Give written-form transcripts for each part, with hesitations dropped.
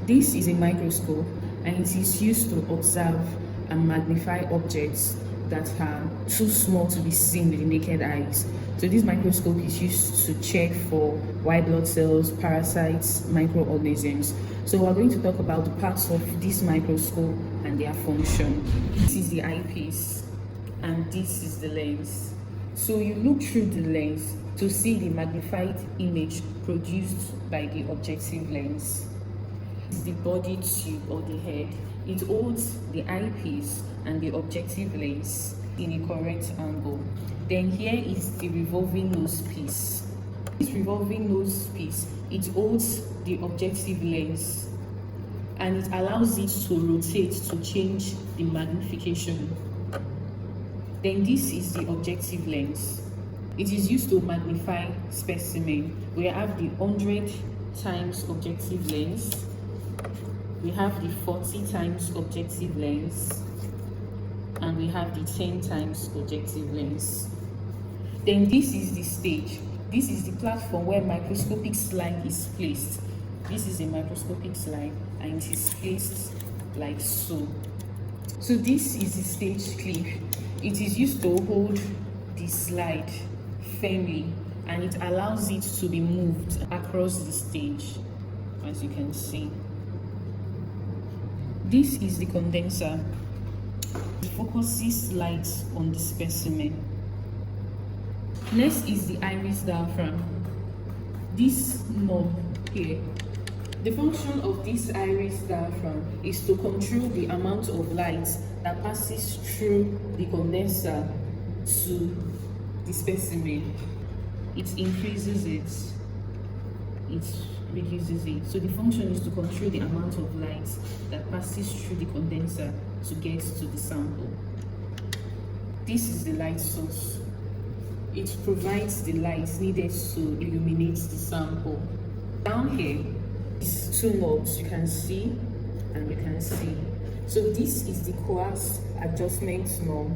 This is a microscope and it is used to observe and magnify objects that are too small to be seen with the naked eyes. So this microscope is used to check for white blood cells, parasites, microorganisms. So we're going to talk about the parts of this microscope and their function. This is the eyepiece and this is the lens. So you look through the lens to see the magnified image produced by the objective lens. This is the body tube or the head. It holds the eyepiece and the objective lens in a correct angle. Then here is the revolving nose piece. This revolving nose piece, it holds the objective lens and it allows it to rotate to change the magnification. Then this is the objective lens. It is used to magnify specimen. We have the 100 times objective lens. We have the 40 times objective lens. And we have the 10 times objective lens. Then this is the stage. This is the platform where microscopic slide is placed. This is a microscopic slide and it is placed like so. So this is the stage clip. It is used to hold the slide firmly and it allows it to be moved across the stage, as you can see. This is the condenser. It focuses light on the specimen. Next is the iris diaphragm. This knob here. The function of this iris diaphragm is to control the amount of light that passes through the condenser to the specimen. It increases it, it reduces it. So the function is to control the amount of light that passes through the condenser to get to the sample. This is the light source. It provides the light needed to illuminate the sample. Down here is two knobs you can see and you can see. So this is the coarse adjustment knob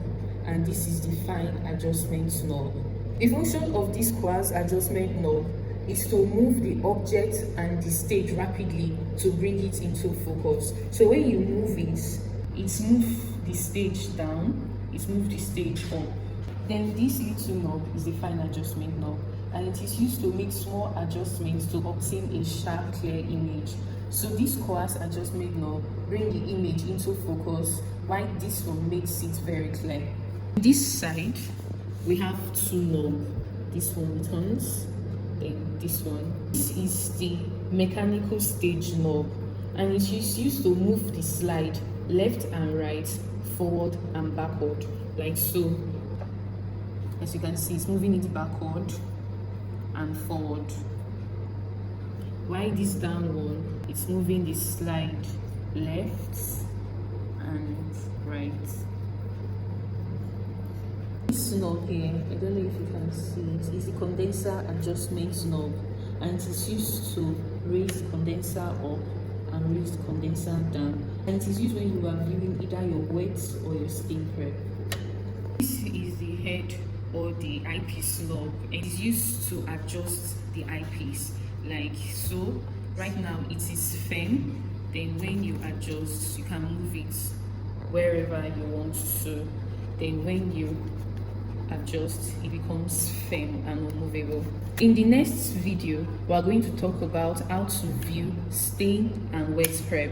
and this is the fine adjustment knob. The function of this coarse adjustment knob is to move the object and the stage rapidly to bring it into focus. So when you move it, it moves the stage down, it moves the stage up. Then this little knob is the fine adjustment knob and it is used to make small adjustments to obtain a sharp, clear image. So this coarse adjustment knob brings the image into focus, while this one makes it very clear. This side, we have two knobs. This one turns, then this one. This is the mechanical stage knob and it is used to move the slide left and right, forward and backward, like so. As you can see, it's moving it backward and forward. While this down one, it's moving the slide left and right. This knob here, I don't know if you can see it, is the condenser adjustment knob and it is used to raise the condenser up and raise the condenser down. And it is used when you are viewing either your wet or your skin prep. This is the head or the eyepiece knob. It is used to adjust the eyepiece like so. Right now it is firm, then when you adjust you can move it wherever you want to. Then when you adjust it becomes firm and unmovable. In the next video we are going to talk about how to view stain and wet prep.